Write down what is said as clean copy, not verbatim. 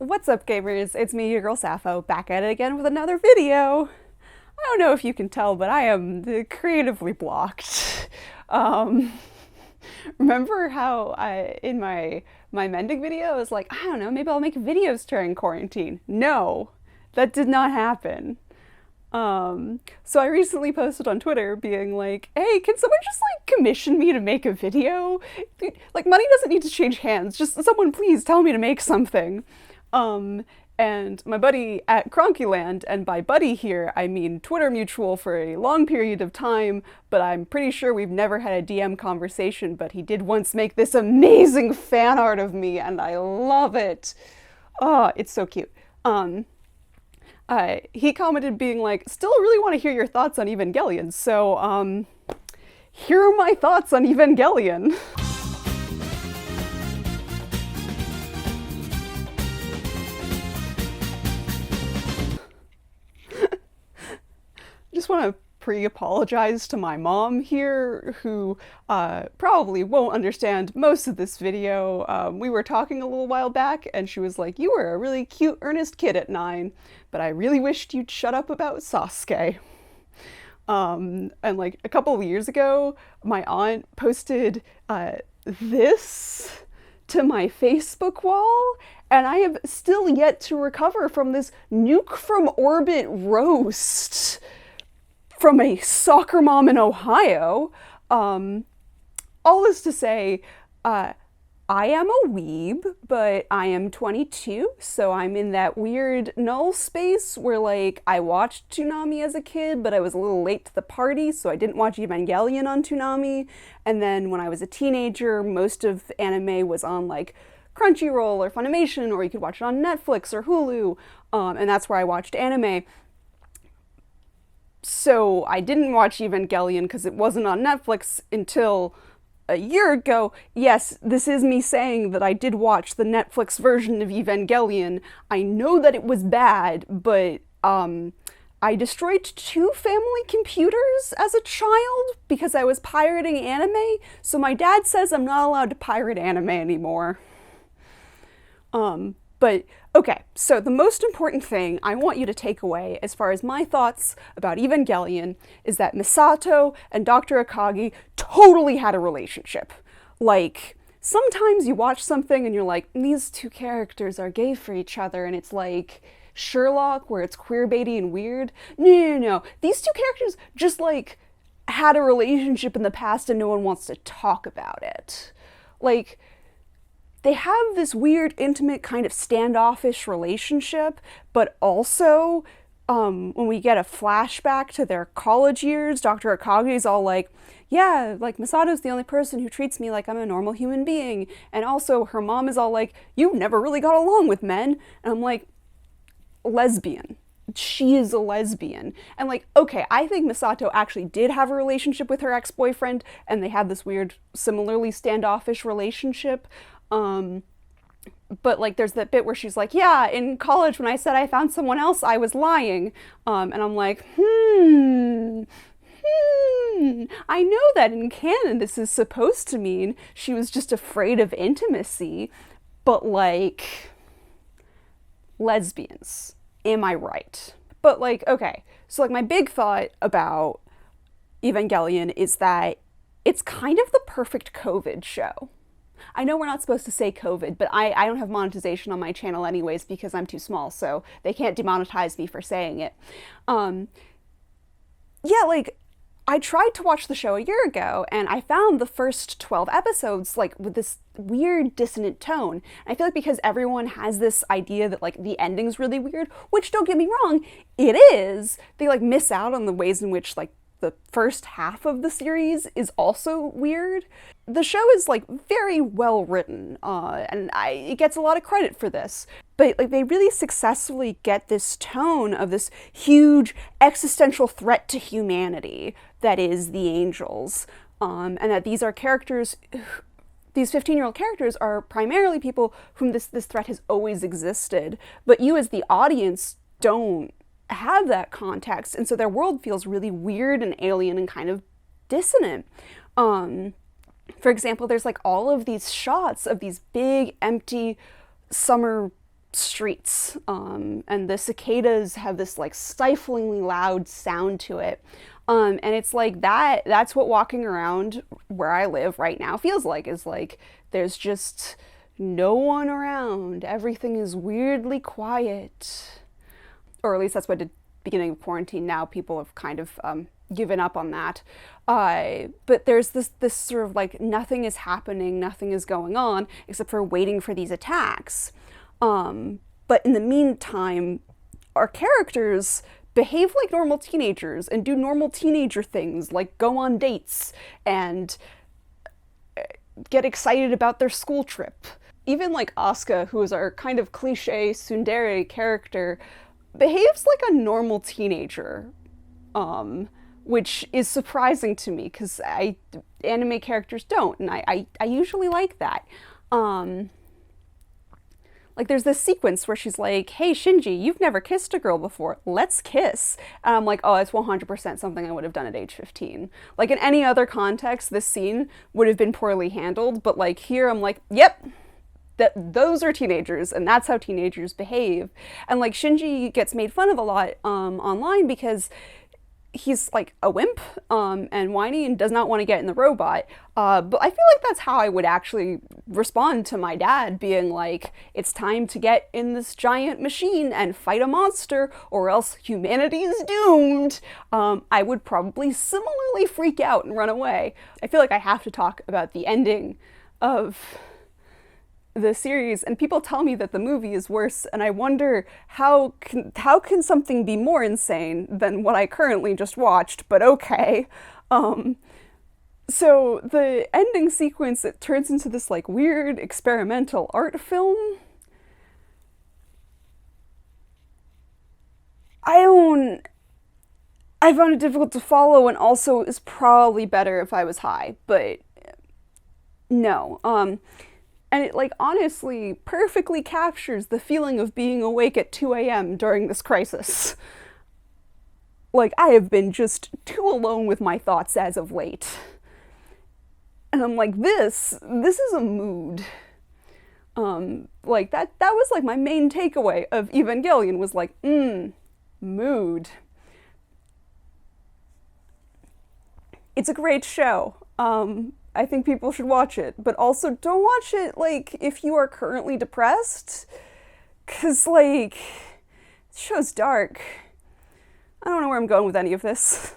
What's up, gamers? It's me, your girl Sappho, back at it again with another video. I don't know if you can tell, but I am creatively blocked. Um, Remember how in my mending video, I was like, I don't know, maybe I'll make videos during quarantine. No, that did not happen. So I recently posted on Twitter being like, hey, can someone just like commission me to make a video? Like, money doesn't need to change hands. Just someone please tell me to make something. Um, and my buddy at Kronkyland, and by buddy here, I mean Twitter mutual for a long period of time, but I'm pretty sure we've never had a DM conversation, but he did once make this amazing fan art of me, and I love it. Oh, it's so cute. He commented being like, still really want to hear your thoughts on Evangelion, so, here are my thoughts on Evangelion. Just want to pre-apologize to my mom here, who probably won't understand most of this video. We were talking a little while back, and she was like, you were a really cute, earnest kid at 9, but I really wished you'd shut up about Sasuke. And like a couple of years ago, my aunt posted this to my Facebook wall, and I have still yet to recover from this nuke from orbit roast from a soccer mom in Ohio. All this to say, I am a weeb, but I am 22, so I'm in that weird null space where, like, I watched Toonami as a kid, but I was a little late to the party, so I didn't watch Evangelion on Toonami. And then when I was a teenager, most of anime was on, like, Crunchyroll or Funimation, or you could watch it on Netflix or Hulu, and that's where I watched anime. So I didn't watch Evangelion because it wasn't on Netflix until a year ago. Yes, this is me saying that I did watch the Netflix version of Evangelion. I know that it was bad, but I destroyed 2 family computers as a child because I was pirating anime, so my dad says I'm not allowed to pirate anime anymore. But okay, so the most important thing I want you to take away as far as my thoughts about Evangelion is that Misato and Dr. Akagi totally had a relationship. Like, sometimes you watch something and you're like, these 2 characters are gay for each other, and it's like Sherlock, where it's queerbaity and weird. No. These 2 characters just, like, had a relationship in the past and no one wants to talk about it. Like, they have this weird, intimate, kind of standoffish relationship, but also, when we get a flashback to their college years, Dr. Akagi's all like, yeah, like, Misato's the only person who treats me like I'm a normal human being. And also, her mom is all like, you never really got along with men. And I'm like, lesbian. She is a lesbian. And like, okay, I think Misato actually did have a relationship with her ex-boyfriend, and they had this weird, similarly standoffish relationship. But like, there's that bit where she's like, yeah, in college when I said I found someone else, I was lying. And I'm like, I know that in canon this is supposed to mean she was just afraid of intimacy, but like, lesbians, am I right? But like, okay, so like, my big thought about Evangelion is that it's kind of the perfect COVID show. I know we're not supposed to say COVID, but I don't have monetization on my channel anyways because I'm too small, so they can't demonetize me for saying it. Yeah, like, I tried to watch the show a year ago, and I found the first 12 episodes, like, with this weird dissonant tone. I feel like because everyone has this idea that, like, the ending's really weird, which, don't get me wrong, it is, they, like, miss out on the ways in which, like, the first half of the series is also weird. The show is, like, very well written, and it gets a lot of credit for this. But like, they really successfully get this tone of this huge existential threat to humanity that is the angels, and that these are characters. These 15-year-old characters are primarily people whom this threat has always existed, but you as the audience don't have that context, and so their world feels really weird and alien and kind of dissonant. For example, there's like all of these shots of these big empty summer streets, and the cicadas have this like stiflingly loud sound to it. And it's like that's what walking around where I live right now feels like, is like there's just no one around. Everything is weirdly quiet. Or at least that's what the beginning of quarantine. Now people have kind of given up on that. But there's this sort of like nothing is happening, nothing is going on except for waiting for these attacks. But in the meantime, our characters behave like normal teenagers and do normal teenager things, like go on dates and get excited about their school trip. Even like Asuka, who is our kind of cliche tsundere character, behaves like a normal teenager, which is surprising to me because anime characters don't, and I usually like that. Like there's this sequence where she's like, hey Shinji, you've never kissed a girl before, let's kiss. And I'm like, oh, it's 100% something I would have done at age 15. Like in any other context, this scene would have been poorly handled, but like here I'm like, yep, those are teenagers, and that's how teenagers behave. And like Shinji gets made fun of a lot online because he's like a wimp and whiny and does not want to get in the robot. But I feel like that's how I would actually respond to my dad being like, it's time to get in this giant machine and fight a monster or else humanity is doomed. I would probably similarly freak out and run away. I feel like I have to talk about the ending of the series, and people tell me that the movie is worse, and I wonder how can something be more insane than what I currently just watched, but okay. So the ending sequence, it turns into this like weird experimental art film. I found it difficult to follow, and also is probably better if I was high, but no. And it, like, honestly perfectly captures the feeling of being awake at 2 a.m. during this crisis. Like, I have been just too alone with my thoughts as of late. And I'm like, this is a mood. Like, that was, like, my main takeaway of Evangelion was, like, mood. It's a great show. I think people should watch it, but also don't watch it, like, if you are currently depressed, because, like, the show's dark. I don't know where I'm going with any of this.